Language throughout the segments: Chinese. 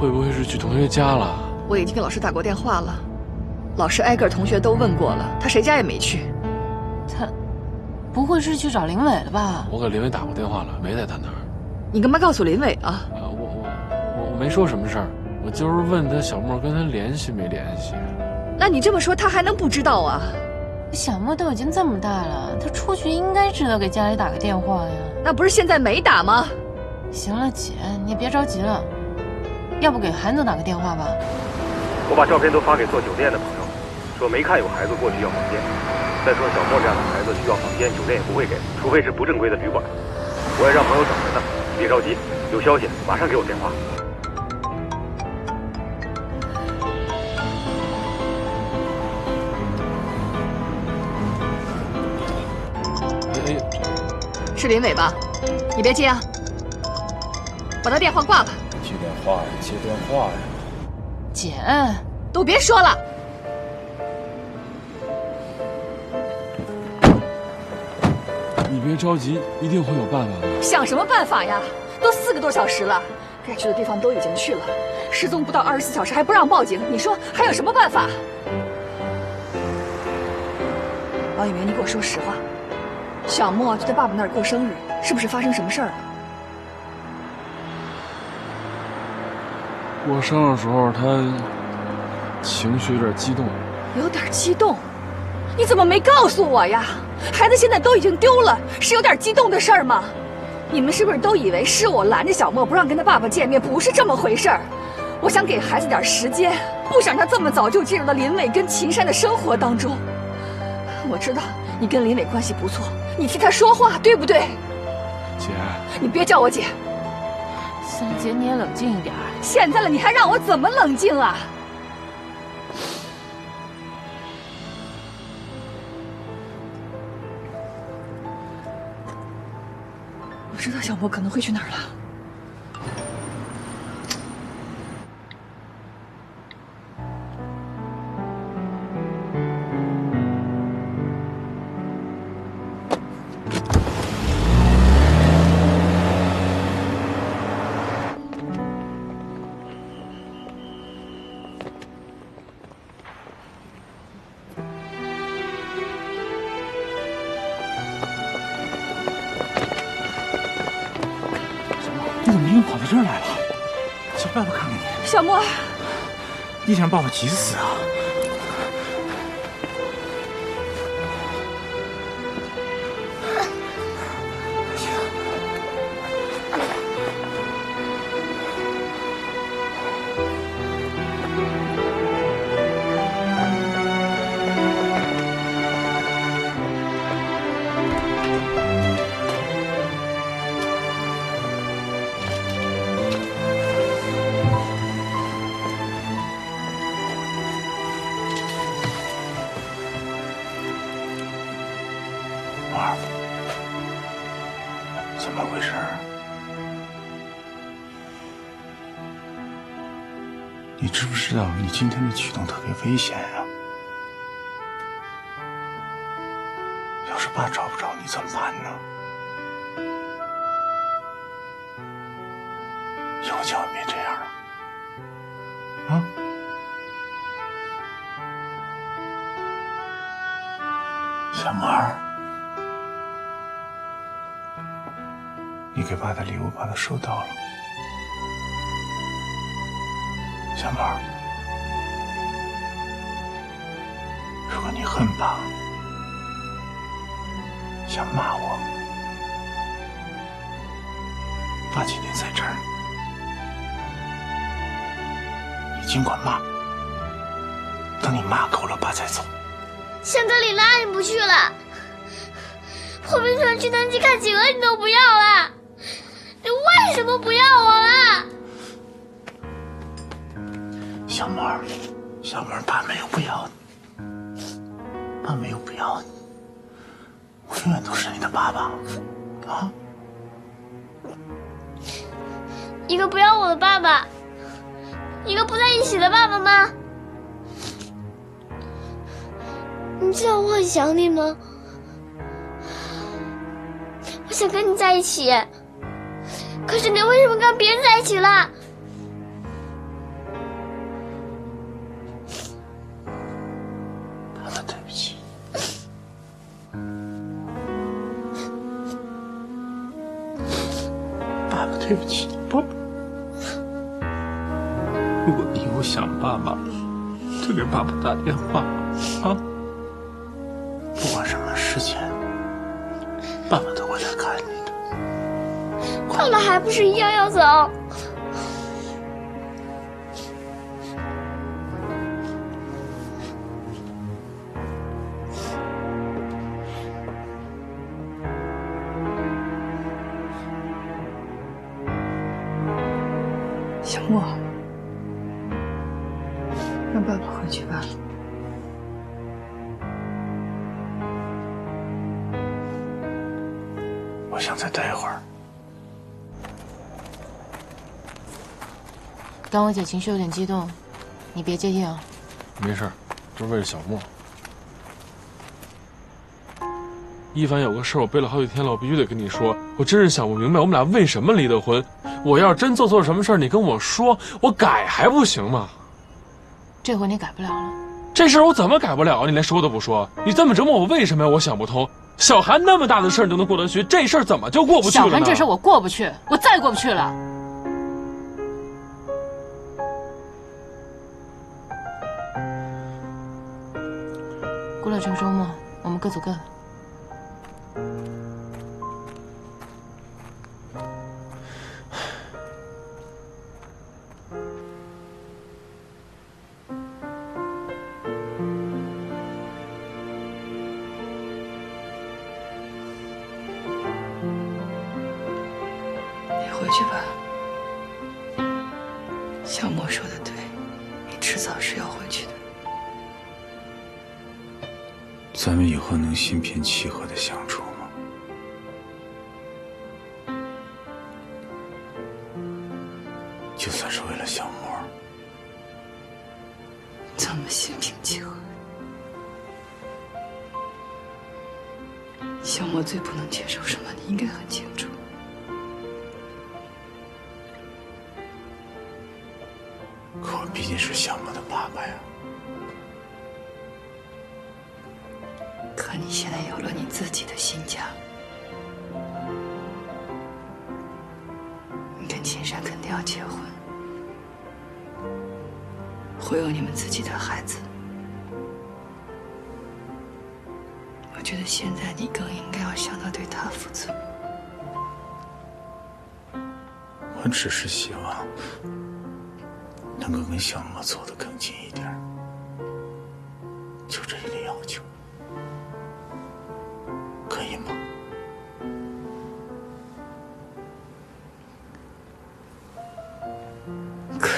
会不会是去同学家了？我已经给老师打过电话了，老师挨个同学都问过了，他谁家也没去。他不会是去找林伟了吧？我给林伟打过电话了，没在他那儿。你干嘛告诉林伟啊？我没说什么事儿，我就是问他小莫跟他联系没联系。那你这么说，他还能不知道啊？小莫都已经这么大了，他出去应该知道给家里打个电话呀。那不是现在没打吗？行了，姐，你别着急了，要不给韩总打个电话吧？我把照片都发给做酒店的朋友，说没看有孩子过去要房间。再说小莫这样的孩子需要房间，酒店也不会给，除非是不正规的旅馆。我也让朋友等着呢，你别着急，有消息马上给我电话。是林伟吧？你别接啊，把他电话挂了。接电话呀，接电话呀！姐，都别说了。你别着急，一定会有办法的。想什么办法呀？都4个多小时了，该去的地方都已经去了，失踪不到24小时还不让报警，你说还有什么办法？王一鸣，你给我说实话，小莫去他爸爸那儿过生日，是不是发生什么事儿了？过生日的时候，他情绪有点激动。有点激动？你怎么没告诉我呀？孩子现在都已经丢了，是有点激动的事儿吗？你们是不是都以为是我拦着小莫不让跟他爸爸见面？不是这么回事儿。我想给孩子点时间，不想他这么早就进入到林伟跟秦珊的生活当中。我知道你跟林伟关系不错，你替他说话，对不对？姐，你别叫我姐。三姐，你也冷静一点。现在了，你还让我怎么冷静啊？我知道小莫可能会去哪儿了。你怎么一个人跑到这儿来了？叫爸爸看看你。小莫，你想让爸爸急死啊？儿，怎么回事？你知不知道你今天的举动特别危险呀？要是爸找不着你怎么办呢？以后千万别这样了，啊？小妹儿，你给爸的礼物爸都收到了。小妹儿，如果你恨爸，想骂我，爸今天在这儿，你尽管骂，等你骂够了，爸再走。香格里拉你不去了，破冰船去南极看企鹅你都不要了，你为什么不要我了？小妹儿，小妹儿，爸没有不要你，爸没有不要你，我永远都是你的爸爸，啊！一个不要我的爸爸，一个不在一起的爸爸吗？你知道我很想你吗？我想跟你在一起，可是你为什么跟别人在一起了？对不起爸爸。如果你以后想爸爸，就给爸爸打电话啊。不管什么时间，爸爸都会来看你的。到了还不是一样要走？小莫，让爸爸回去吧。我想再待一会儿。刚我姐情绪有点激动，你别介意啊。没事，就是为了小莫。一凡有个事儿我背了好几天了，我必须得跟你说。我真是想不明白，我们俩为什么离的婚？我要是真做错什么事儿，你跟我说，我改还不行吗？这回你改不了了。这事儿我怎么改不了？你连说都不说，你这么折磨我，为什么呀？我想不通。小韩那么大的事儿你都能过得去，这事儿怎么就过不去了呢？小韩这事儿我过不去，我再过不去了。过了这个周末，我们各走各的。你回去吧。小莫说的对，你迟早是要回去的。咱们以后能心平气和的相处吗？就算是为了小莫，怎么心平气和？小莫最不能接受什么，你应该很清楚。可我毕竟是小莫的爸爸呀。可你现在有了你自己的新家，你跟秦山肯定要结婚，会有你们自己的孩子。我觉得现在你更应该要想到对他负责。我只是希望能够跟小莫走得更近一点，就这一个要求。可以吗？可以。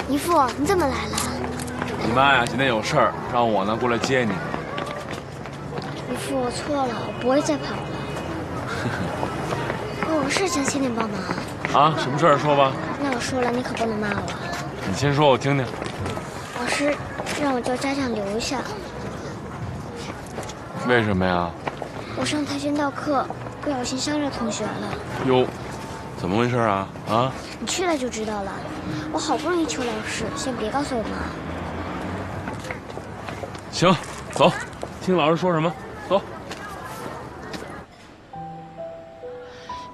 姨父，你怎么来了？你妈呀，今天有事儿，让我呢过来接你。姨父，我错了，我不会再跑了。我有事情请你帮忙。啊，什么事儿？说吧。那我说了，你可不能骂我。你先说，我听听。老师让我叫家长留下。为什么呀？我上跆拳道课不小心伤着同学了。哟，怎么回事啊？啊？你去了就知道了。我好不容易求老师，先别告诉我妈。行，走，听老师说什么。走。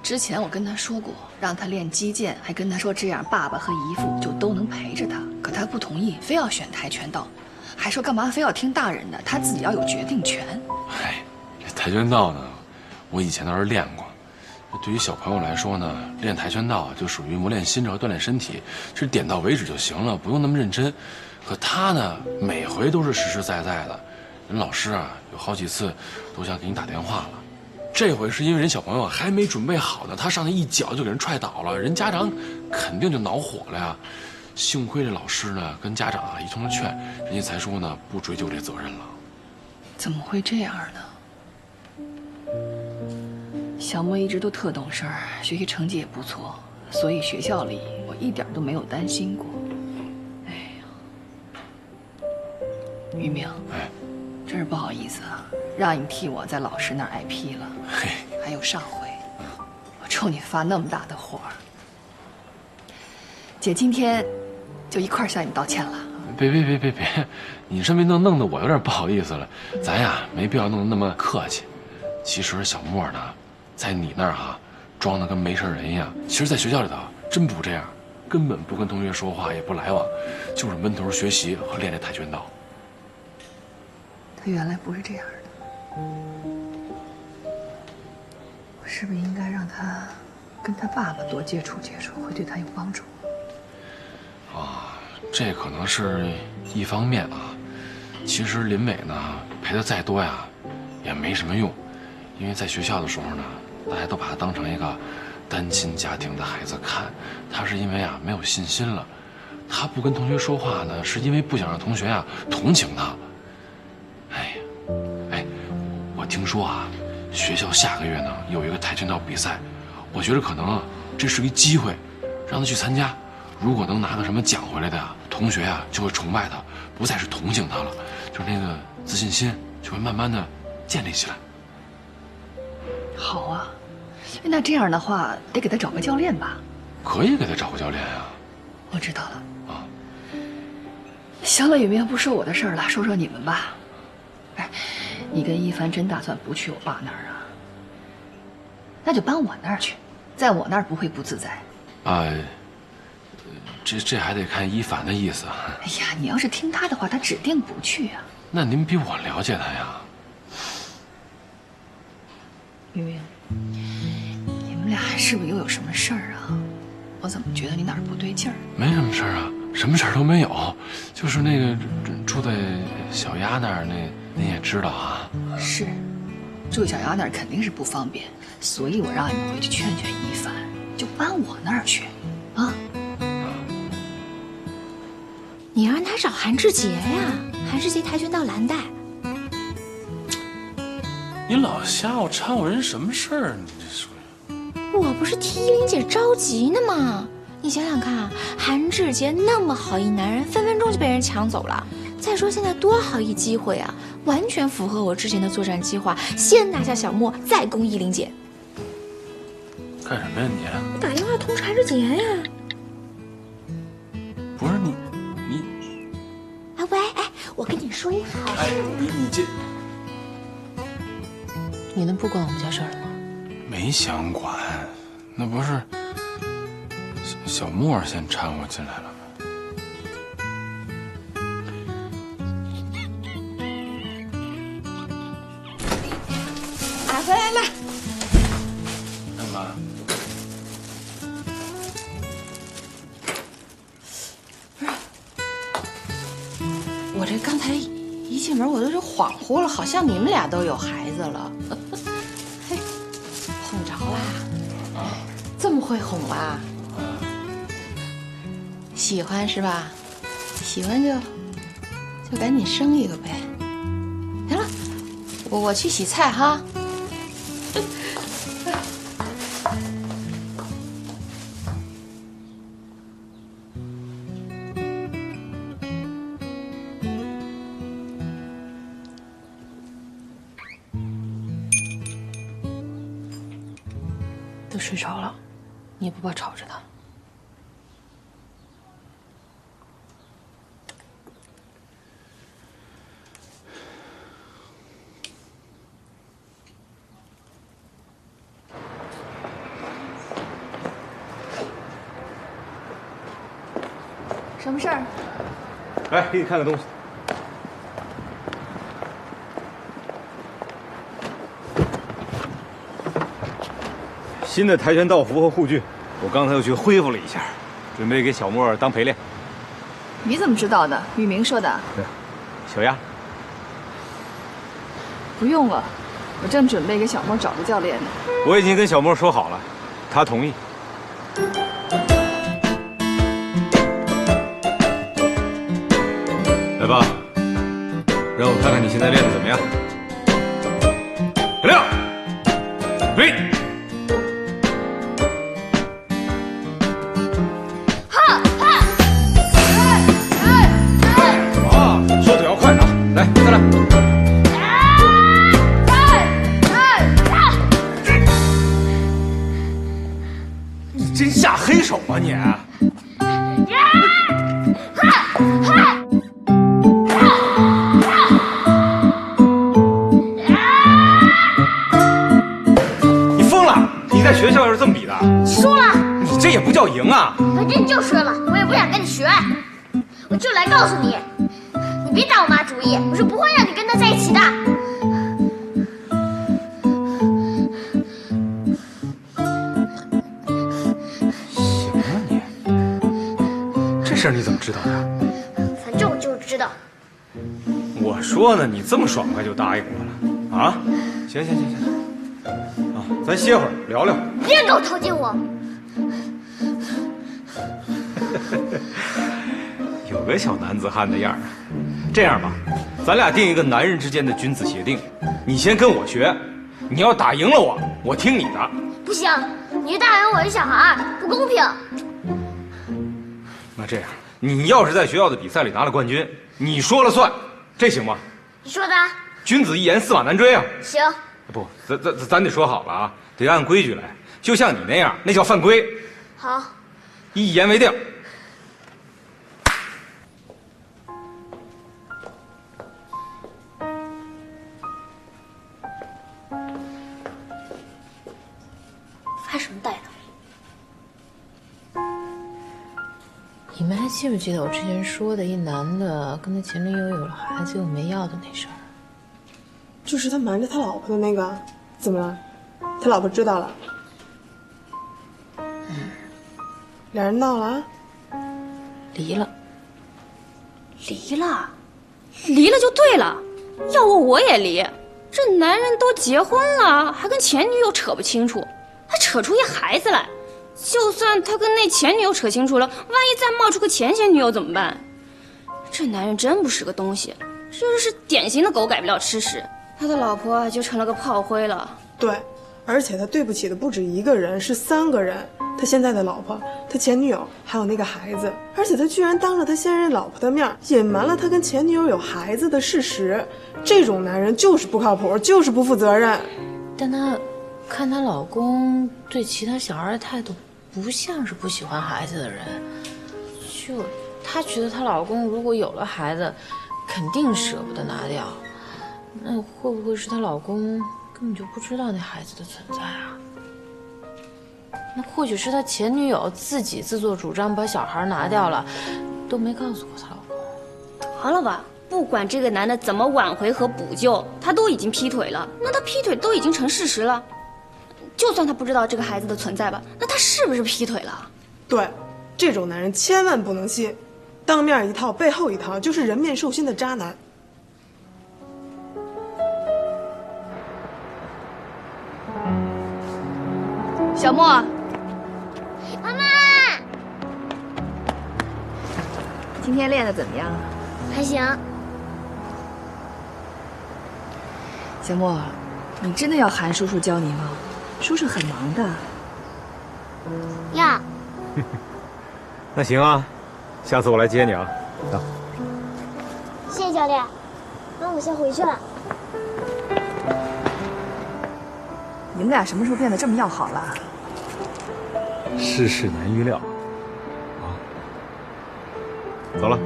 之前我跟他说过，让他练击剑，还跟他说这样爸爸和姨父就都能陪着他。可他不同意，非要选跆拳道，还说干嘛非要听大人的，他自己要有决定权。嗨，这跆拳道呢，我以前倒是练过。对于小朋友来说呢，练跆拳道就属于磨练心智和锻炼身体，是点到为止就行了，不用那么认真。可他呢，每回都是实实在在的。人老师啊，有好几次都想给你打电话了。这回是因为人小朋友还没准备好呢，他上去一脚就给人踹倒了，人家长肯定就恼火了呀。幸亏这老师呢跟家长啊一通的劝，人家才说呢不追究这责任了。怎么会这样呢？小莫一直都特懂事儿，学习成绩也不错，所以学校里我一点都没有担心过。哎呀，于明，哎，真是不好意思啊，让你替我在老师那儿挨批了。嘿，还有上回，我冲你发那么大的火，姐今天就一块儿向你道歉了。别，你这么弄得我有点不好意思了。咱呀没必要弄得那么客气。其实小莫呢，在你那儿装的跟没事人一样。其实，在学校里头真不这样，根本不跟同学说话，也不来往，就是闷头学习和练这跆拳道。他原来不是这样的。我是不是应该让他跟他爸爸多接触接触，会对他有帮助？这可能是一方面其实林伟呢陪的再多呀，也没什么用，因为在学校的时候呢，大家都把他当成一个单亲家庭的孩子看。他是因为没有信心了，他不跟同学说话呢，是因为不想让同学同情他。我听说学校下个月呢有一个跆拳道比赛，我觉得可能这是一机会，让他去参加。如果能拿个什么奖回来的同学就会崇拜他，不再是同情他了，就是那个自信心就会慢慢的建立起来。好啊，那这样的话得给他找个教练吧？可以给他找个教练我知道了行了，雨明，不说我的事儿了，说说你们吧。你跟一帆真打算不去我爸那儿那就搬我那儿去，在我那儿不会不自在。这还得看一凡的意思。哎呀，你要是听他的话，他指定不去啊。那您比我了解他呀。云云，你们俩是不是又有什么事儿我怎么觉得你哪儿不对劲儿？没什么事儿什么事儿都没有，就是那个住在小丫那儿，您也知道是，住小丫那儿肯定是不方便，所以我让你们回去劝劝一凡，就搬我那儿去你让他找韩志杰呀，韩志杰跆拳道蓝带。你老瞎我掺和人什么事儿？你这说，我不是替依琳姐着急呢吗？你想想看韩志杰那么好一男人，分分钟就被人抢走了。再说现在多好一机会完全符合我之前的作战计划，先拿下小莫，再攻依琳姐。干什么呀你？我打电话通知韩志杰呀。不是你。喂，我跟你说一好事。你这，你能不管我们家事儿了吗？没想管，那不是小莫先掺和进来了吗？回来了。干嘛？我这刚才一进门我都恍惚了，好像你们俩都有孩子了。嘿，哄着啦？这么会哄啊？喜欢是吧？喜欢就赶紧生一个呗。行了，我去洗菜哈。都睡着了，你也不怕吵着他。什么事儿？来，给你看个东西。新的跆拳道服和护具，我刚才又去恢复了一下，准备给小莫当陪练。你怎么知道的？雨明说的。对，小丫。不用了，我正准备给小莫找个教练呢。我已经跟小莫说好了，他同意。来吧，让我看看你现在练的怎么样。小亮，嘿。来，再来！你真下黑手啊你！反正你就说了，我也不想跟你学，我就来告诉你，你别打我妈主意，我是不会让你跟她在一起的。行啊你，这事儿你怎么知道的？反正我就是知道。我说呢，你这么爽快就答应我了啊？行，啊，咱歇会儿聊聊。别给我套近乎！有个小男子汉的样儿。这样吧，咱俩定一个男人之间的君子协定，你先跟我学，你要打赢了我，我听你的。不行，你是大人，我是小孩，不公平。那这样，你要是在学校的比赛里拿了冠军，你说了算，这行吗？你说的。君子一言，驷马难追啊。行。不，咱得说好了啊，得按规矩来。就像你那样，那叫犯规。好，一言为定。发什么呆呢？你们还记不记得我之前说的一男的跟他前女友有了孩子又没要的那事儿？就是他瞒着他老婆的那个，怎么了？他老婆知道了？俩人闹了啊？离了。离了就对了，要我也离。这男人都结婚了，还跟前女友扯不清楚，还扯出一孩子来。就算他跟那前女友扯清楚了，万一再冒出个前女友怎么办？这男人真不是个东西，这就是典型的狗改不了吃屎。他的老婆就成了个炮灰了。对，而且他对不起的不止一个人，是3个人。他现在的老婆，他前女友，还有那个孩子。而且他居然当着他现任老婆的面，隐瞒了他跟前女友有孩子的事实。这种男人就是不靠谱，就是不负责任。但他看她老公对其他小孩的态度，不像是不喜欢孩子的人。就她觉得她老公如果有了孩子，肯定舍不得拿掉。那会不会是她老公根本就不知道那孩子的存在啊？那或许是她前女友自己自作主张把小孩拿掉了，都没告诉过她老公。得了吧，不管这个男的怎么挽回和补救，他都已经劈腿了。那他劈腿都已经成事实了，就算他不知道这个孩子的存在吧，那他是不是劈腿了？对，这种男人千万不能信，当面一套背后一套，就是人面兽心的渣男。小莫，妈妈，今天练得怎么样啊？还行。小莫，你真的要韩叔叔教你吗？叔叔很忙的。要。那行啊，下次我来接你啊。走。谢谢教练，那我先回去了。你们俩什么时候变得这么要好了？世事难预料啊！走了。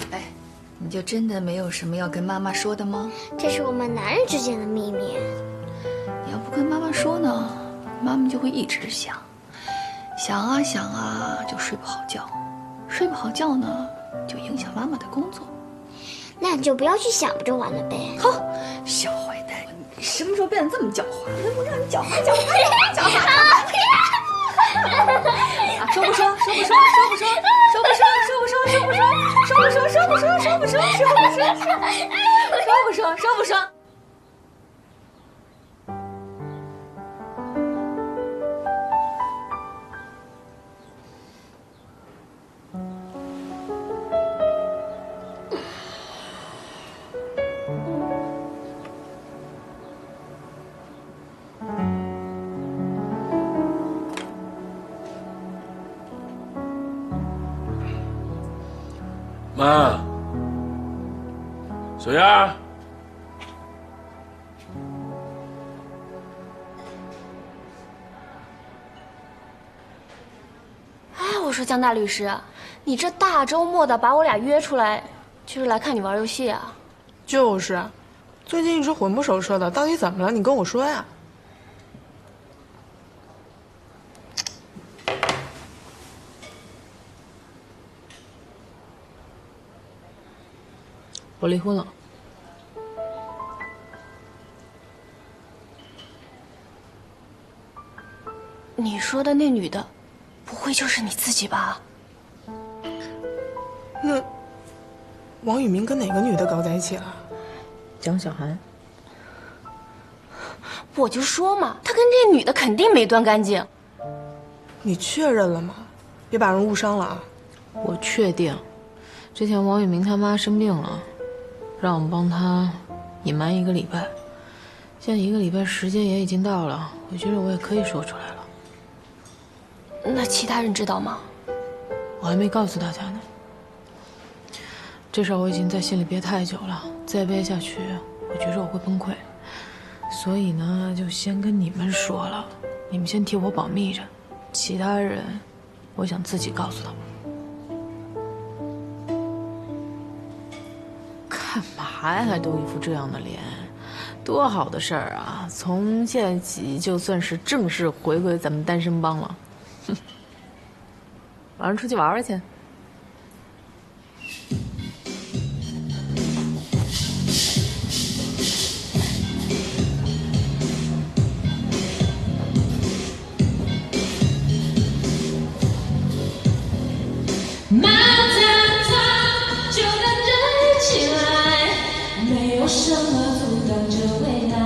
哎，你就真的没有什么要跟妈妈说的吗？这是我们男人之间的秘密。你要不跟妈妈说呢，妈妈就会一直想。想啊想啊，就睡不好觉，睡不好觉呢，就影响妈妈的工作。那你就不要去想不就完了呗。好，小坏蛋，你什么时候变得这么狡猾？我让你狡猾狡猾狡猾！啊，说不说？说不说？说不说？说不说？说不说？说不说？说不说？说不说？说不说？说不说？说不说？说不说？妈，小燕儿，哎，我说江大律师，你这大周末的把我俩约出来，就是来看你玩游戏啊？就是，最近一直魂不守舍的，到底怎么了？你跟我说呀。我离婚了。你说的那女的，不会就是你自己吧？那王宇明跟哪个女的搞在一起了？蒋小涵。我就说嘛，他跟这女的肯定没断干净。你确认了吗？别把人误伤了啊！我确定，之前王宇明他妈生病了，让我们帮他隐瞒1个礼拜。现在1个礼拜时间也已经到了，我觉得我也可以说出来了。那其他人知道吗？我还没告诉大家呢。这事儿我已经在心里憋太久了，再憋下去，我觉着我会崩溃。所以呢，就先跟你们说了，你们先替我保密着，其他人，我想自己告诉他们。干嘛呀？还都一副这样的脸，多好的事儿啊！从现在起，就算是正式回归咱们单身帮了。哼，晚上出去玩玩去。马踏踏就跟着一起来，没有什么阻挡着未来。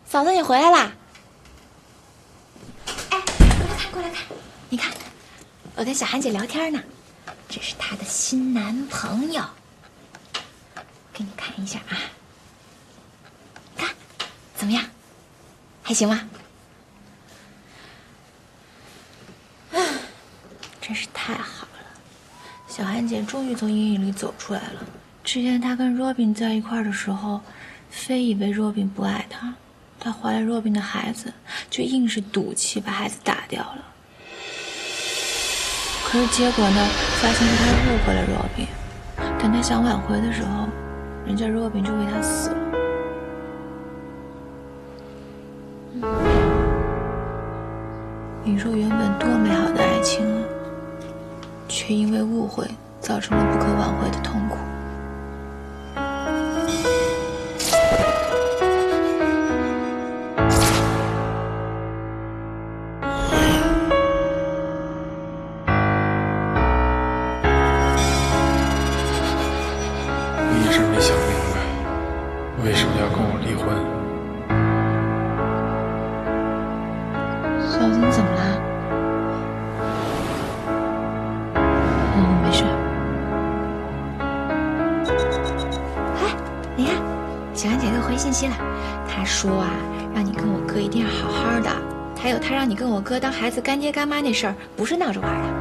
嫂子，你回来啦！哎，过来看，过来看，你看，我跟小韩姐聊天呢，这是她的新男朋友，给你看一下啊，看怎么样？还行吗？真是太好了，小韩姐终于从阴影里走出来了。之前她跟若冰在一块儿的时候，非以为若冰不爱她。她怀了若冰的孩子，就硬是赌气把孩子打掉了。可是结果呢，发现是她误会了若冰。等她想挽回的时候，人家若冰就为她死了。你说原本多美好的爱情啊，却因为误会造成了不可挽回的痛苦。一直没想明白，为什么要跟我离婚？嫂子，你怎么了？没事。哎，你看，小安姐给我回微信息了，他说啊，让你跟我哥一定要好好的。还有他让你跟我哥当孩子干爹干妈那事儿，不是闹着玩的啊。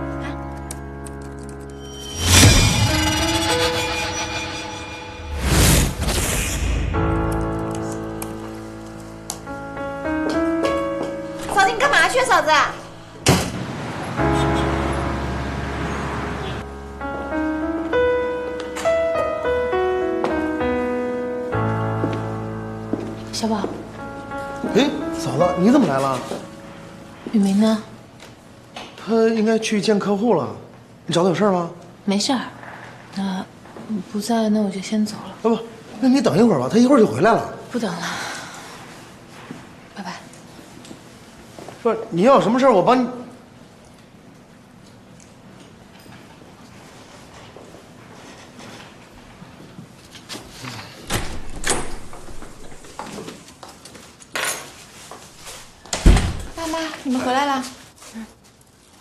嫂子，你干嘛去？嫂子。小宝，哎，嫂子，你怎么来了？雨明呢？他应该去见客户了。你找他有事吗？没事儿。那不在，那我就先走了。不，那你等一会儿吧，他一会儿就回来了。不等了，拜拜。不是，你要有什么事儿，我帮你。爸妈，你们回来了。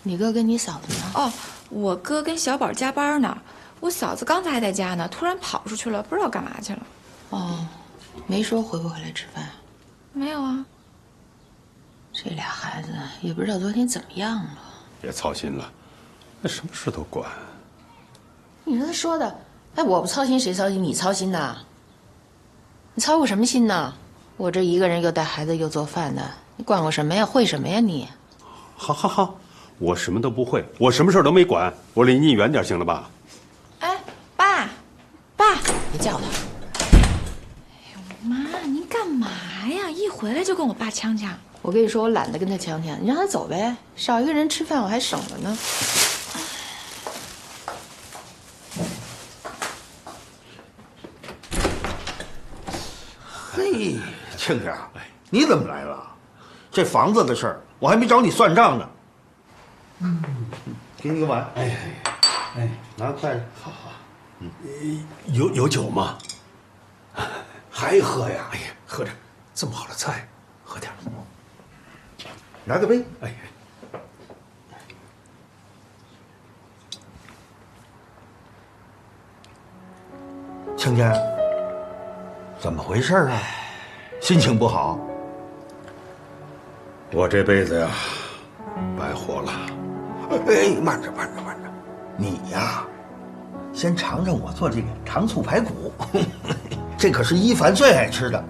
你哥跟你嫂子呢？哦，我哥跟小宝加班呢，我嫂子刚才还在家呢，突然跑出去了，不知道干嘛去了。哦，没说回不回来吃饭？没有啊。这俩孩子也不知道昨天怎么样了。别操心了，那什么事都管。你说他说的，哎，我不操心谁操心？你操心呐？你操过什么心呢？我这一个人又带孩子又做饭的，你管过什么呀？会什么呀你？好，我什么都不会，我什么事都没管，我离你远点行了吧？哎，爸，别叫他。妈，您干嘛呀？一回来就跟我爸呛呛。我跟你说，我懒得跟他呛呛，你让他走呗，少一个人吃饭我还省了呢。嘿，亲家，你怎么来了？这房子的事儿我还没找你算账呢。给你个碗。哎，拿个筷子。好。有酒吗？还喝呀？哎呀，喝点，这么好的菜，喝点。拿个杯。哎。亲家，怎么回事啊？心情不好？我这辈子呀，白活了。哎，慢着，你呀，先尝尝我做这个糖醋排骨，这可是一凡最爱吃的。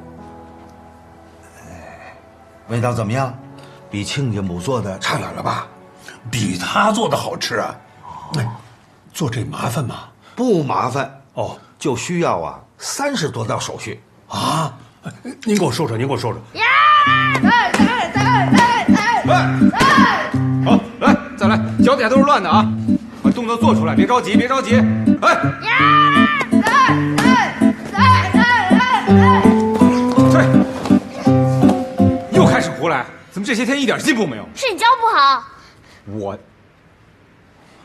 哎，味道怎么样？比亲家母做的差远了吧？比他做的好吃啊！哎，做这麻烦吗？不麻烦哦，就需要啊30多道手续啊。您给我说说。呀！好，来，再来，脚底下都是乱的啊！把动作做出来，别着急。哎！又开始胡来，怎么这些天一点进步没有？是你教不好。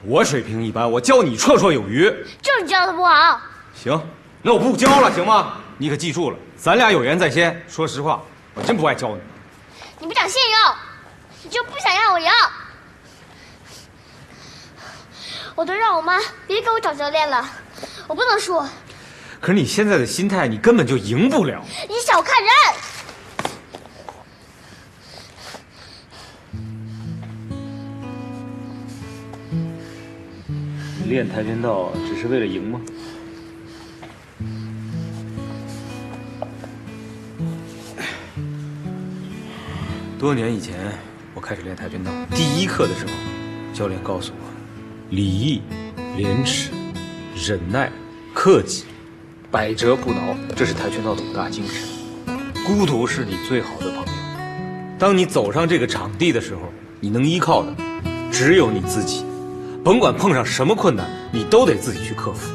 我水平一般，我教你绰绰有余。就是你教的不好。行，那我不教了，行吗？你可记住了，咱俩有缘在先。说实话，我真不爱教你。你不讲信用，你就不想让我赢。我都让我妈别给我找教练了，我不能输。可是你现在的心态，你根本就赢不了。你小看人。你练跆拳道只是为了赢吗？多年以前，我开始练跆拳道，第一课的时候，教练告诉我，礼义、廉耻、忍耐、克己、百折不挠，这是跆拳道的5大精神。孤独是你最好的朋友。当你走上这个场地的时候，你能依靠的只有你自己，甭管碰上什么困难，你都得自己去克服。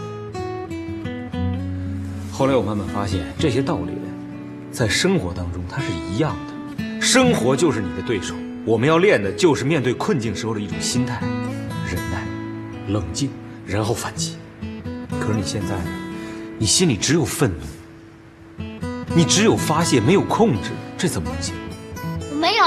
后来我慢慢发现，这些道理在生活当中它是一样的。生活就是你的对手，我们要练的就是面对困境时候的一种心态，忍耐、冷静，然后反击。可是你现在呢？你心里只有愤怒，你只有发泄，没有控制，这怎么能行？我没有。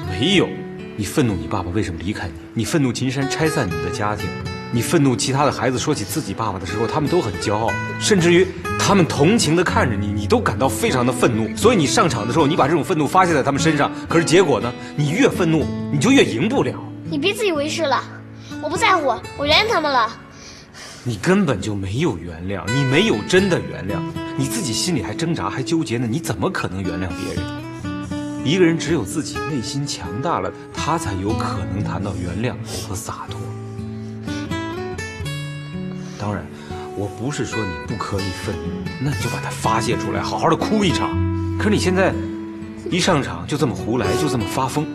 没有，你愤怒你爸爸为什么离开你？你愤怒秦山拆散你们的家庭，你愤怒其他的孩子说起自己爸爸的时候，他们都很骄傲，甚至于他们同情地看着你，你都感到非常的愤怒。所以你上场的时候，你把这种愤怒发泄在他们身上，可是结果呢，你越愤怒，你就越赢不了。你别自以为是了，我不在乎，我原谅他们了。你根本就没有原谅，你没有真的原谅，你自己心里还挣扎还纠结呢，你怎么可能原谅别人？一个人只有自己内心强大了，他才有可能谈到原谅和洒脱。当然，我不是说你不可以愤怒，那你就把它发泄出来，好好的哭一场。可是你现在一上场就这么胡来，就这么发疯，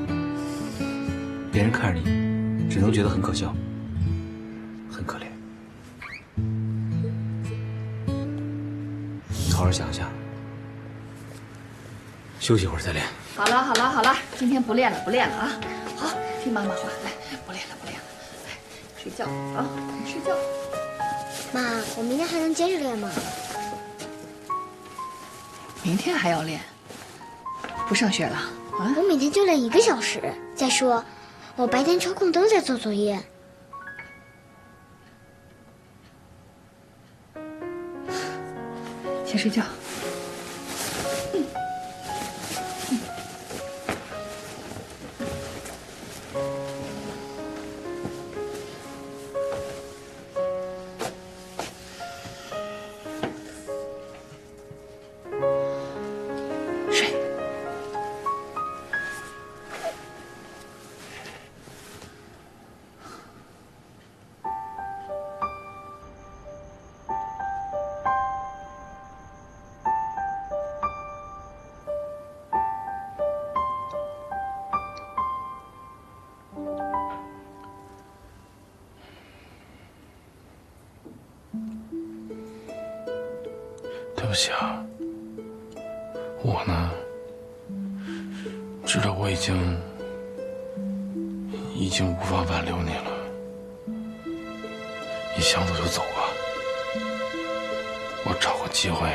别人看着你，只能觉得很可笑，很可怜。好好想一下，休息一会儿再练。好了好了好了，今天不练了啊！好，听妈妈话，来，不练了，来，睡觉啊，睡觉。妈，我明天还能接着练吗？明天还要练？不上学了啊？我每天就练1个小时。再说，我白天抽空都在做作业。先睡觉。对不起啊，我呢，知道我已经无法挽留你了，你想走就走吧，我找个机会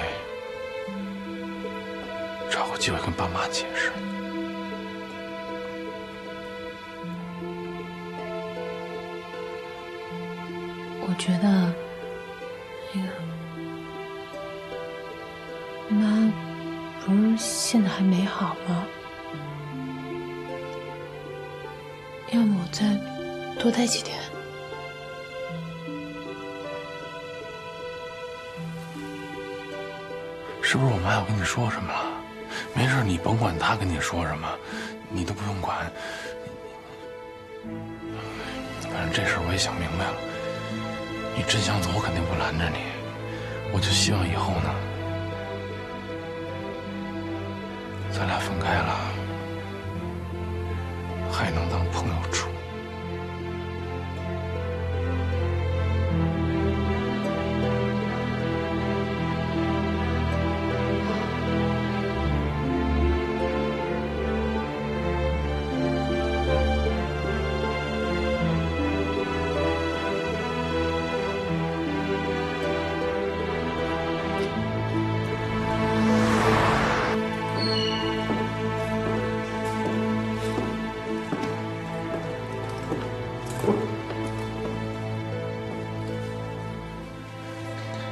跟爸妈解释。我觉得那个妈不是现在还没好吗？要么我再多待几天。是不是我妈要跟你说什么了？没事，你甭管她跟你说什么，你都不用管。反正这事我也想明白了，你真想走，我肯定不拦着你。我就希望以后呢，咱俩分开了，还能当朋友处。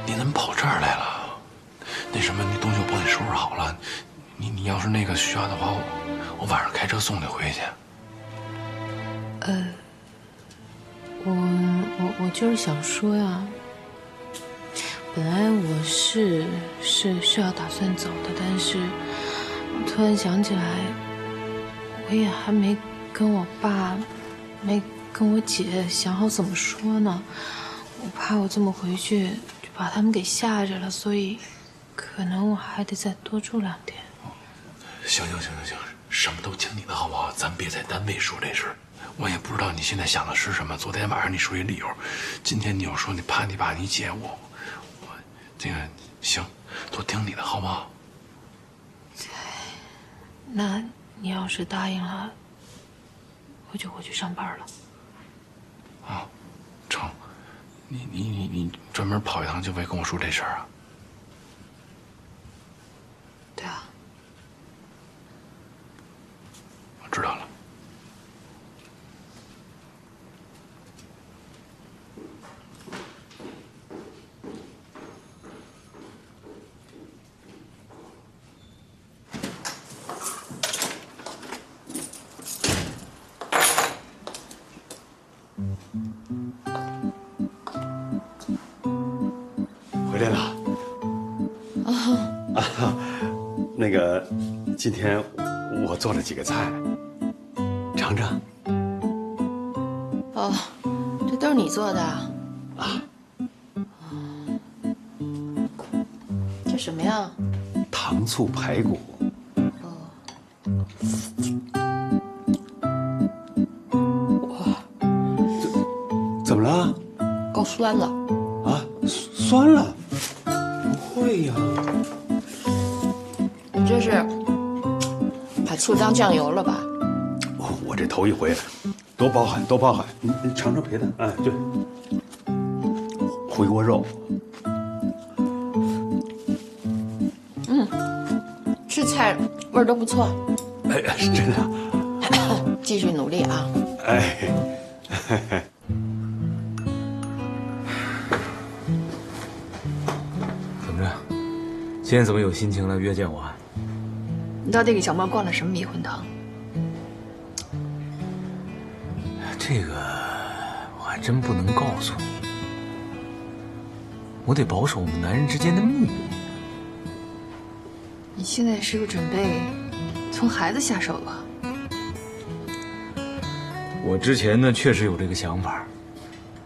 你怎么跑这儿来了？那什么，你东西我帮你收拾好了。你要是那个需要的话，我晚上开车送你回去。我就是想说呀，本来我是要打算走的，但是突然想起来，我也还没跟我爸，没跟我姐想好怎么说呢。我怕我这么回去就把他们给吓着了，所以可能我还得再多住2天。行，什么都听你的好不好？咱别在单位说这事儿。我也不知道你现在想的是什么。昨天晚上你说一理由，今天你又说你怕你爸你姐我这个行，都听你的好不好？那你要是答应了，我就回去上班了。啊，成。你专门跑一趟就为跟我说这事儿啊？对啊。我知道了。回来了。啊，那个，今天我做了几个菜，尝尝。哦，这都是你做的啊？啊。这什么呀？糖醋排骨。怎么了？够酸了。啊，酸了？不会呀。你这是把醋当酱油了吧？我这头一回，多包涵多包涵。你尝尝别的。哎，对，回锅肉。这菜味儿都不错。哎，是真的。继续努力啊！哎。怎么着？今天怎么有心情来约见我啊？你到底给小莫灌了什么迷魂汤？这个我还真不能告诉你，我得保守我们男人之间的秘密。你现在是不是准备从孩子下手了？我之前呢确实有这个想法，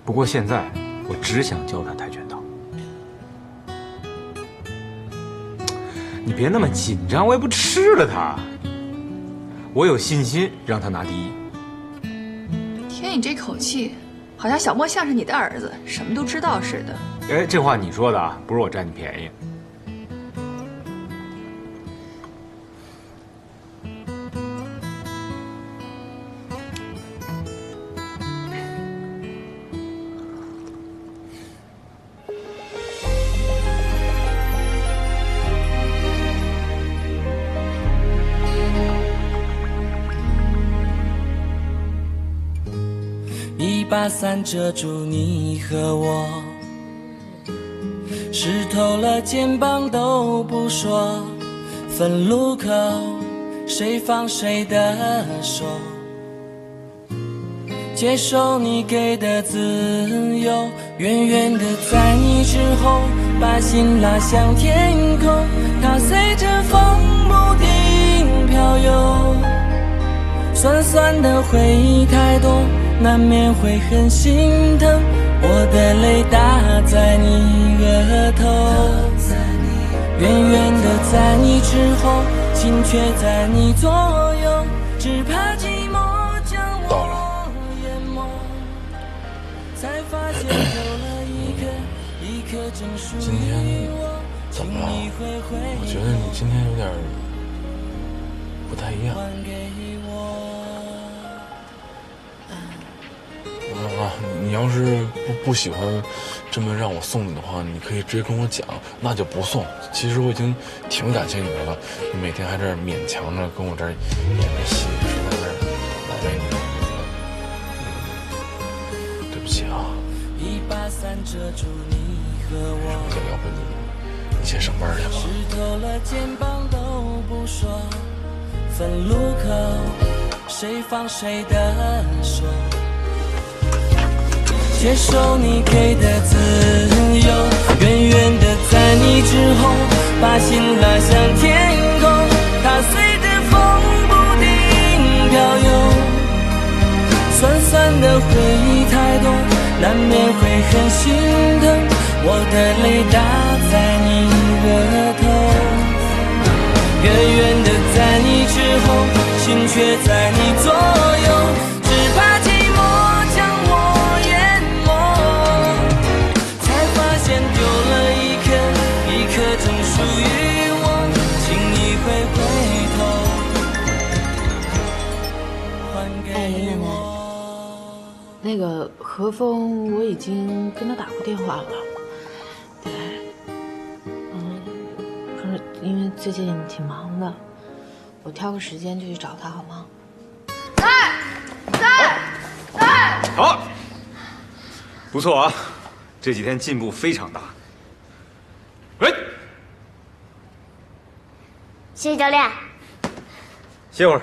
不过现在我只想教他跆拳道。你别那么紧张，我也不吃了他。我有信心让他拿第一。听你这口气，好像小莫像是你的儿子，什么都知道似的。哎，这话你说的啊，不是我占你便宜。一把伞遮住你和我，湿透了肩膀都不说，分路口谁放谁的手，接受你给的自由，远远的在你之后，把心拉向天空，它随着风不停飘游，酸酸的回忆太多，难免会很心疼，我的泪打在你额头，远远的在你之后，心却在你左右，只怕寂寞将我淹没，才发现有了一颗正属于我。怎么了？我觉得你今天有点不太一样。你要是不喜欢这么让我送你的话，你可以直接跟我讲，那就不送。其实我已经挺感谢你的了，你每天还这勉强着跟我这儿演着戏，实在是难为你了。对不起啊。要不你先上班去吧。湿透了肩膀都不说，分路口谁放谁的手，接受你给的自由，远远的在你之后，把心拉向天空，它随着风不停飘游，酸酸的回忆太多，难免会很心疼，我的泪打在你额头，远远的在你之后，心却在你左右，只怕寂寞将我淹没，才发现丢了一颗正属于我，请你回头还给我。那个何峰，我已经跟他打过电话了。对，可是因为最近挺忙的，我挑个时间就去找他，好吗？在，好，不错啊，这几天进步非常大。喂，谢谢教练。歇会儿，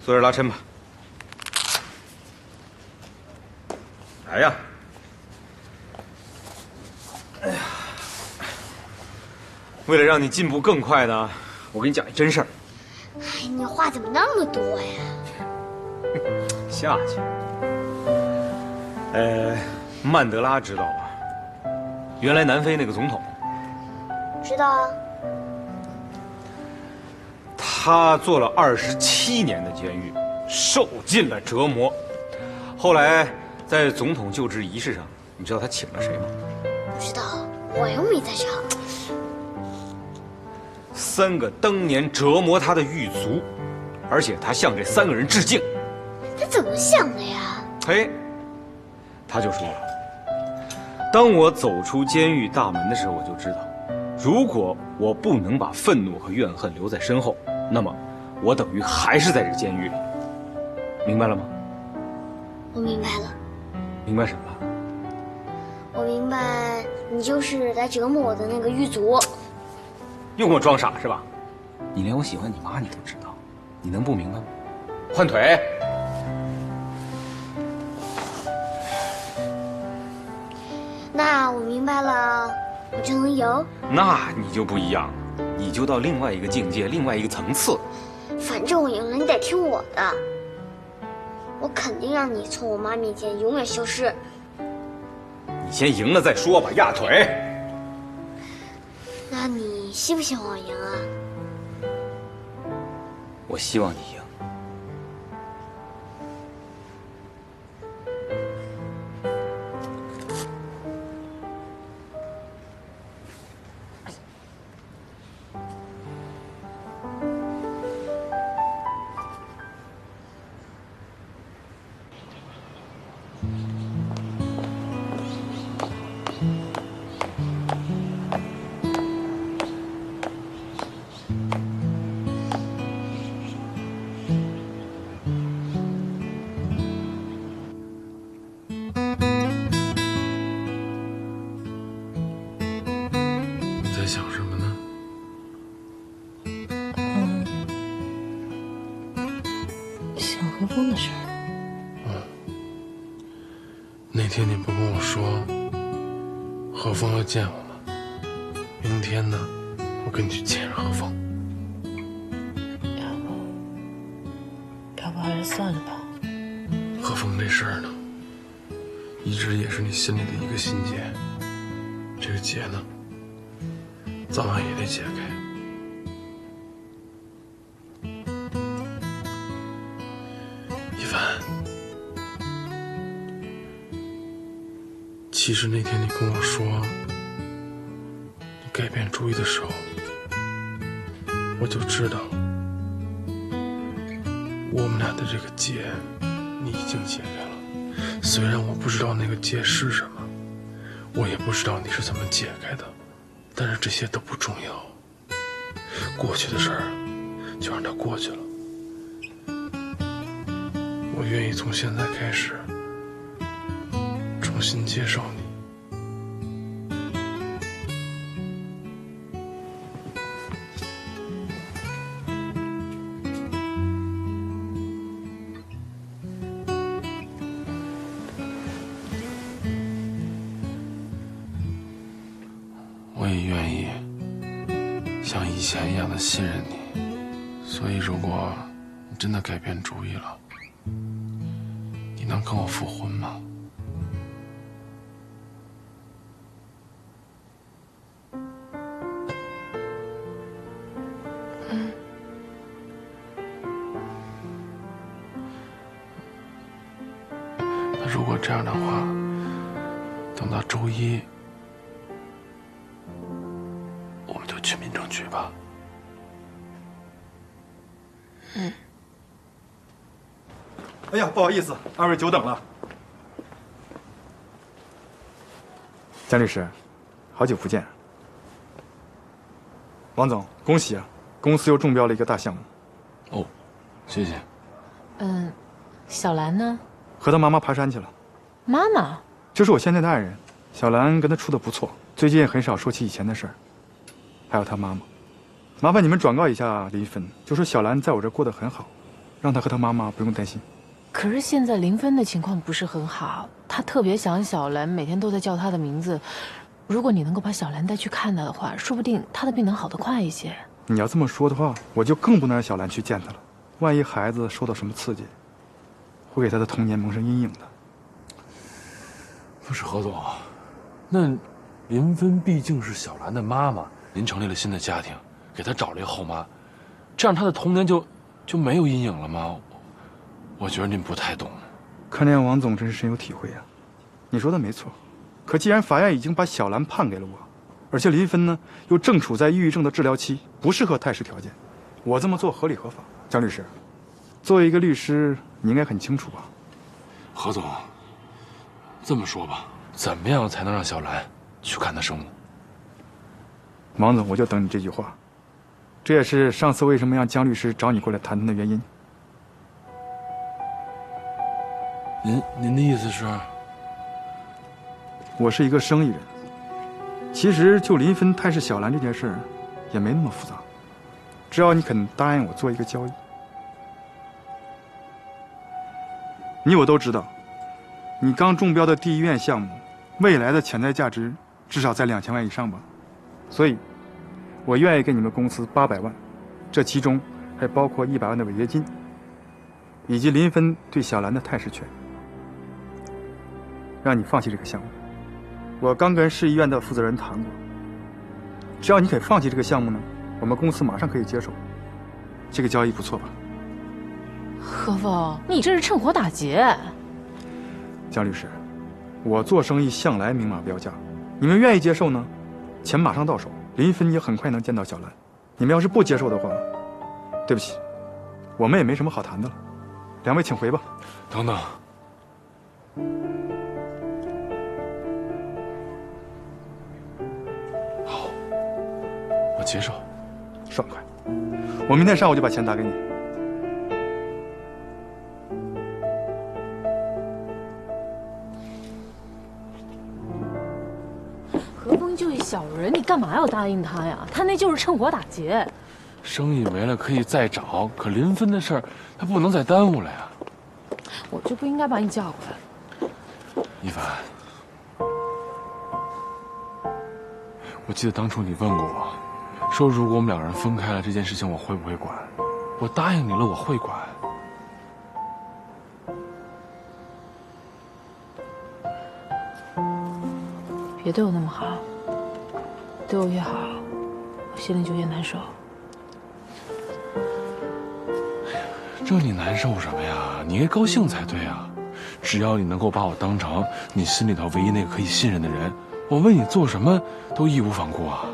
坐这儿拉伸吧。来呀！哎呀，为了让你进步更快呢，我给你讲一真事儿。哎，你话怎么那么多呀？下去。曼德拉知道吗？原来南非那个总统。知道啊。他坐了27年的监狱，受尽了折磨。后来在总统就职仪式上，你知道他请了谁吗？不知道，我又没在场。3个当年折磨他的狱卒，而且他向这3个人致敬。他怎么想的呀？嘿，他就说了，当我走出监狱大门的时候，我就知道，如果我不能把愤怒和怨恨留在身后，那么我等于还是在这个监狱里。明白了吗？我明白了。明白什么？我明白，你就是来折磨我的那个狱卒。又跟我装傻是吧？你连我喜欢你妈你都知道，你能不明白吗？换腿。那我明白了，我就能赢。那你就不一样，你就到另外一个境界，另外一个层次。反正我赢了，你得听我的。我肯定让你从我妈面前永远消失。你先赢了再说吧，压腿。那你希不希望我赢啊？我希望你赢。何风的事儿。那天你不跟我说何风要见我吗？明天呢，我跟你去见何风。要不还是算了吧。何风这事儿呢，一直也是你心里的一个心结。这个结呢，早晚也得解开。一凡，其实那天你跟我说你改变主意的时候，我就知道我们俩的这个结你已经解开了。虽然我不知道那个结是什么，我也不知道你是怎么解开的，但是这些都不重要。过去的事儿就让它过去了。我愿意从现在开始重新接受你。我也愿意像以前一样的信任你，所以如果你真的改变主意了，你能跟我复婚吗？那如果这样的话，等到周一我们就去民政局吧。哎呀，不好意思，二位久等了。姜律师，好久不见。王总，恭喜啊，公司又中标了一个大项目。哦，谢谢。小兰呢？和她妈妈爬山去了。妈妈？就是我现在的爱人，小兰跟他处得不错，最近很少说起以前的事儿。还有她妈妈，麻烦你们转告一下李一芬，就说小兰在我这过得很好，让她和她妈妈不用担心。可是现在林芬的情况不是很好，她特别想小兰，每天都在叫她的名字。如果你能够把小兰带去看她的话，说不定她的病能好得快一些。你要这么说的话，我就更不能让小兰去见她了。万一孩子受到什么刺激，会给她的童年蒙上阴影的。不是何总，那林芬毕竟是小兰的妈妈，您成立了新的家庭，给她找了一个后妈，这样她的童年就没有阴影了吗？我觉得您不太懂。看来王总真是深有体会啊。你说的没错，可既然法院已经把小兰判给了我，而且林芬呢又正处在抑郁症的治疗期，不适合泰式条件，我这么做合理合法。江律师，作为一个律师，你应该很清楚吧？何总，这么说吧，怎么样才能让小兰去看她生母？王总，我就等你这句话。这也是上次为什么让江律师找你过来谈谈的原因。您的意思是？我是一个生意人，其实就林芬泰式小兰这件事也没那么复杂，只要你肯答应我做一个交易。你我都知道，你刚中标的第一院项目，未来的潜在价值至少在2000万以上吧，所以，我愿意给你们公司800万，这其中还包括100万的违约金，以及林芬对小兰的泰式权，让你放弃这个项目。我刚跟市医院的负责人谈过，只要你肯放弃这个项目呢，我们公司马上可以接受。这个交易不错吧？何峰，你这是趁火打劫。江律师，我做生意向来明码标价，你们愿意接受呢，钱马上到手，林芬也很快能见到小兰。你们要是不接受的话，对不起，我们也没什么好谈的了。两位请回吧。等等。好，我接受。爽快。我明天上午就把钱打给你。何峰就一小人，你干嘛要答应他呀？他那就是趁火打劫。生意没了可以再找，可林芬的事儿他不能再耽误了呀。我就不应该把你叫过来。一凡，我记得当初你问过我，说如果我们两个人分开了，这件事情我会不会管？我答应你了，我会管。别对我那么好，对我越好，我心里就越难受。这你难受什么呀？你应该高兴才对啊！只要你能够把我当成你心里头唯一那个可以信任的人，我为你做什么都义无反顾啊！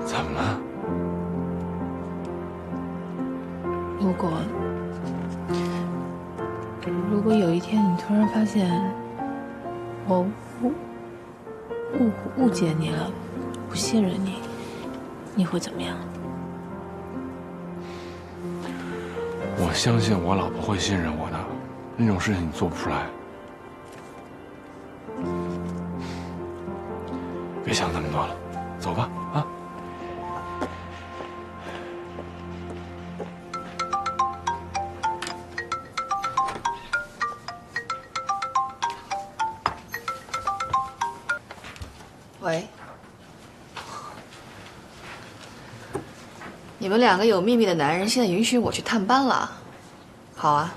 怎么了？如果有一天你突然发现我误解你了，不信任你，你会怎么样？我相信我老婆会信任我的，那种事情你做不出来。别想那么多了，走吧，啊。喂，你们两个有秘密的男人现在允许我去探班了。好啊，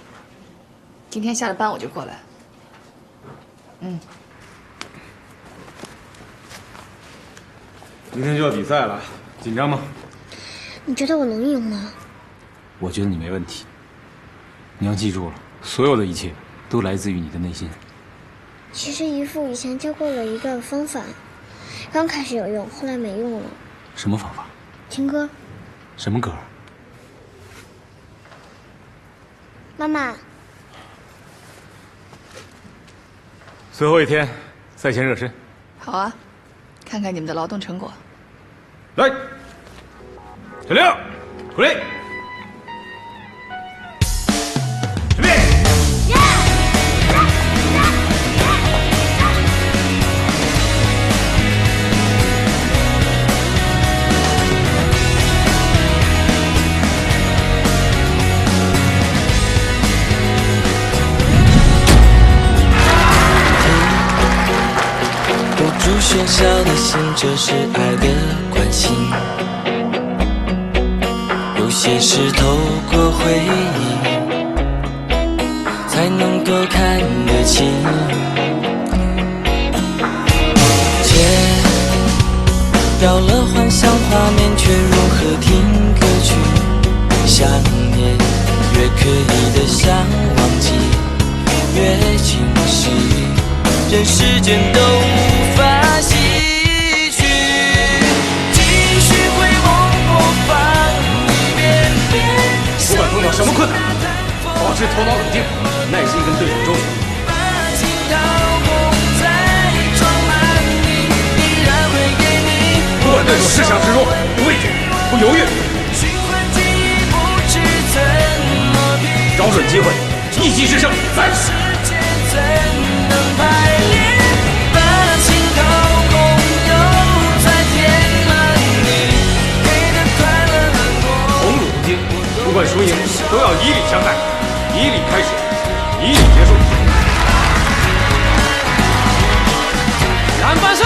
今天下了班我就过来。嗯。明天就要比赛了，紧张吗？你觉得我能赢吗？我觉得你没问题。你要记住了，所有的一切都来自于你的内心。其实姨父以前教过我一个方法，刚开始有用，后来没用了。什么方法？听歌。什么歌？妈妈。最后一天，赛前热身。好啊，看看你们的劳动成果。来，小刘，鼓励。喧嚣的心，这是爱的惯性。有些事透过回忆，才能够看得清。掉了幻想画面，却如何听歌曲？想念越刻意的想忘记，越清晰，人世间都无法洗去。继续回眸播放一遍遍，不管碰到什么困难，保持头脑冷静，耐心跟对手周旋。不管对手是强是弱，不畏惧，不犹豫，找准机会，一击制胜，来！红土不惊，不管输赢，都要以礼相待，以礼开始，以礼结束。蓝半胜。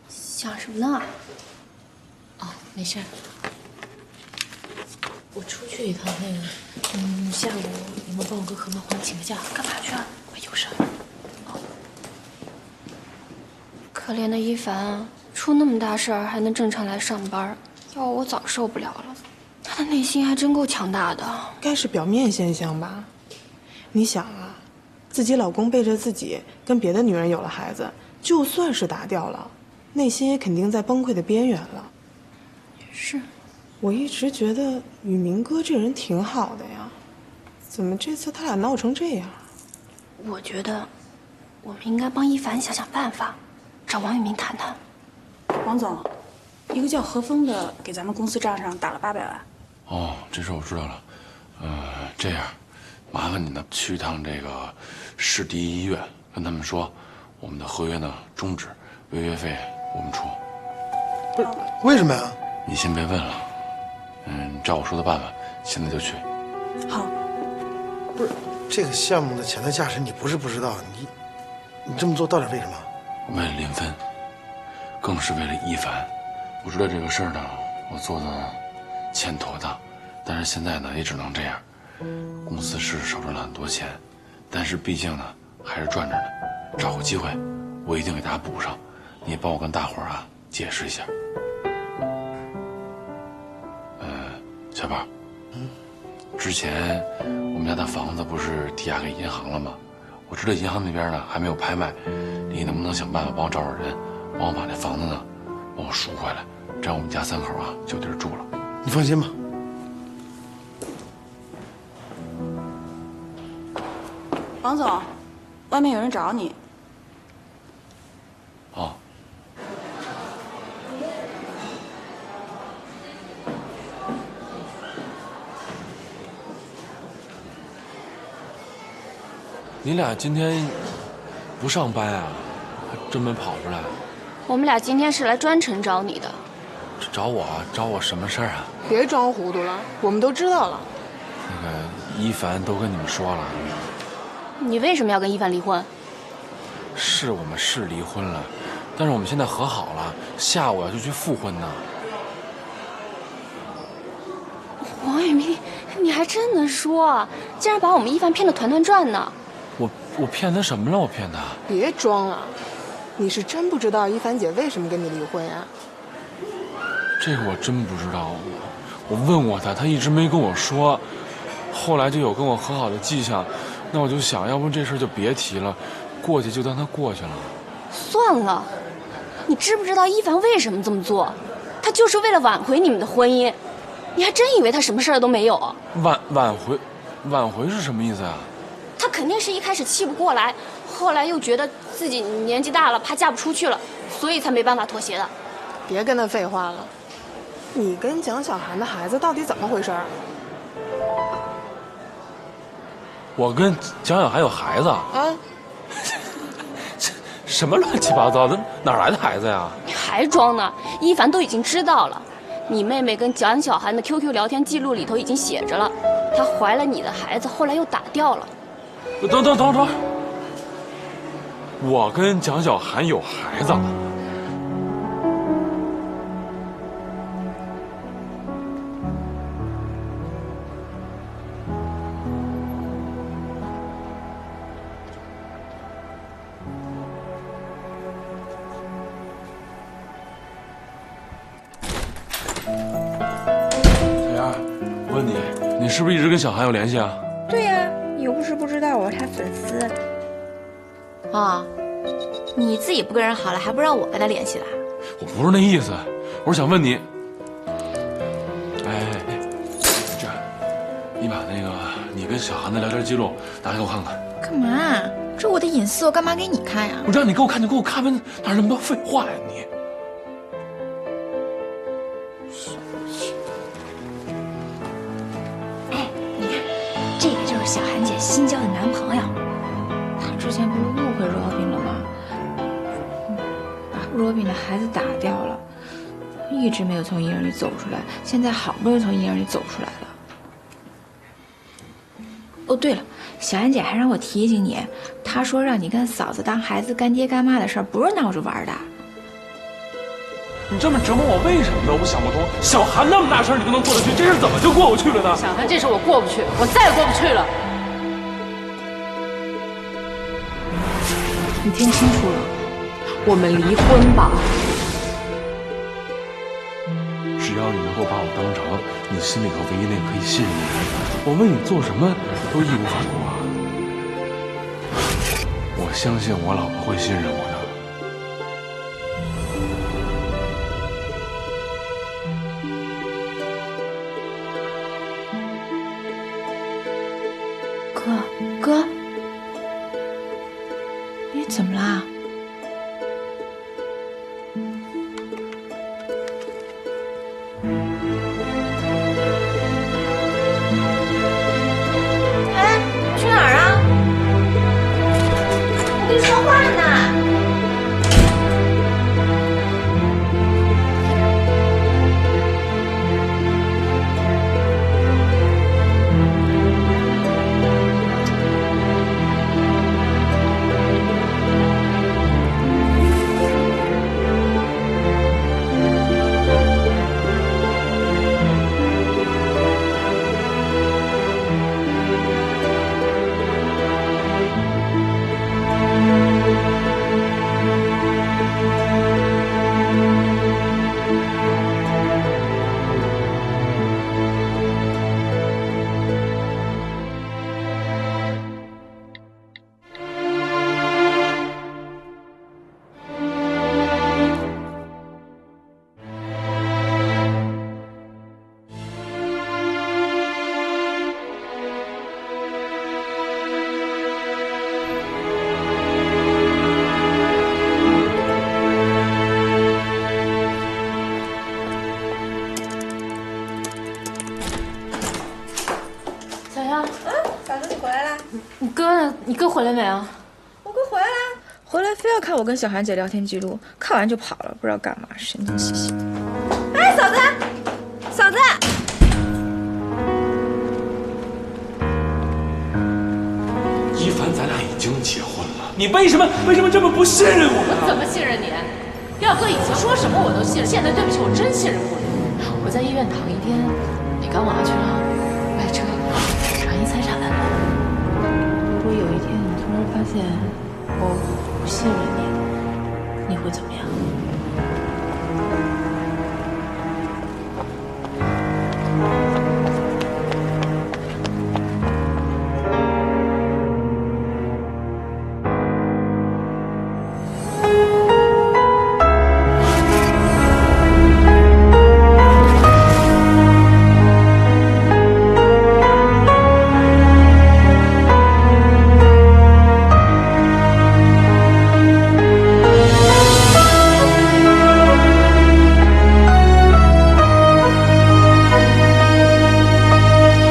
想什么呢？哦，没事儿。我出去一趟，下午你们帮我跟何曼欢请个假。干嘛去啊？有事儿。可怜的一凡，出那么大事儿还能正常来上班，要我早受不了了。他的内心还真够强大的。该是表面现象吧？你想啊，自己老公背着自己跟别的女人有了孩子，就算是打掉了，内心也肯定在崩溃的边缘了。是，我一直觉得宇明哥这人挺好的呀，怎么这次他俩闹成这样？我觉得我们应该帮一凡想想办法，找王宇明谈谈。王总，一个叫何峰的给咱们公司账上打了800万。哦，这事我知道了。这样，麻烦你呢去一趟这个市第一医院，跟他们说我们的合约呢终止，违约费我们出。不是，为什么呀？你先别问了。照我说的办吧，现在就去。好。不是，这个项目的潜在价值你不是不知道，你这么做到底为什么？为了林芬，更是为了一凡。我知道这个事儿呢，我做的欠妥当，但是现在呢也只能这样。公司是少赚了很多钱，但是毕竟呢还是赚着呢。找个机会，我一定给大家补上。你也帮我跟大伙儿啊解释一下。小宝，之前我们家的房子不是抵押给银行了吗？我知道银行那边呢还没有拍卖，你能不能想办法帮我找找人，帮我把那房子呢帮我赎回来，这样我们家3口啊就有地儿住了。你放心吧。王总，外面有人找你。哦。你俩今天不上班啊？还专门跑出来？我们俩今天是来专程找你的。找我？找我什么事儿啊？别装糊涂了，我们都知道了。那个一凡都跟你们说了。你为什么要跟一凡离婚？我们是离婚了，但是我们现在和好了，下午要就去复婚呢。王宇明，你还真能说，竟然把我们一凡骗得团团转呢。我骗他什么了？我骗他？别装了，你是真不知道一凡姐为什么跟你离婚呀？这个我真不知道，我问过他，他一直没跟我说。后来就有跟我和好的迹象，那我就想，要不这事就别提了，过去就当它过去了。算了，你知不知道一凡为什么这么做？他就是为了挽回你们的婚姻。你还真以为他什么事儿都没有？挽回？挽回是什么意思啊？他肯定是一开始气不过来，后来又觉得自己年纪大了，怕嫁不出去了，所以才没办法妥协的。别跟他废话了，你跟蒋小涵的孩子到底怎么回事？我跟蒋小涵有孩子啊？什么乱七八糟的，哪来的孩子呀？你还装呢？一凡都已经知道了，你妹妹跟蒋小涵的 QQ 聊天记录里头已经写着了，她怀了你的孩子，后来又打掉了。等，我跟蒋小涵有孩子了。小杨，我问你，你是不是一直跟小涵有联系啊？对呀，你又不是不知道我是他粉丝。哦，你自己不跟人好了，还不让我跟他联系了？我不是那意思，我是想问你，这样，你把那个你跟小涵的聊天记录拿来给我看看。干嘛？这我的隐私，我干嘛给你看呀？我让你给我看就给我看呗，哪那么多废话呀你？哎，你看，这个就是小涵姐新交的男朋友。她之前不是误会Robin了吗？把Robin的孩子打掉了，一直没有从阴影里走出来，现在好不容易从阴影里走出来了。哦，对了，小安姐还让我提醒你，她说让你跟嫂子当孩子干爹干妈的事儿不是闹着玩的。你这么折磨我，为什么呢？我想不通。小涵那么大事儿你都能过得去，这事怎么就过不去了呢？小涵，这事我过不去，我再也过不去了。你听清楚了，我们离婚吧。只要你能够把我当成你心里头唯一那个可以信任的人，我为你做什么都义无反顾啊！我相信我老婆会信任我的。哥，你怎么啦？哎，去哪儿啊？我跟你说话呢。你哥回来没啊？我哥回来了，回来非要看我跟小涵姐聊天记录，看完就跑了，不知道干嘛，神经兮兮。哎，嫂子，嫂子！一凡，咱俩已经结婚了，你为什么这么不信任我呢？我怎么信任你？耀哥以前说什么我都信，现在对不起，我真信任不了。我在医院躺一天，你干嘛去了？卖车，转移财产。如果有一天你突然发现我不信任你，你会怎么样？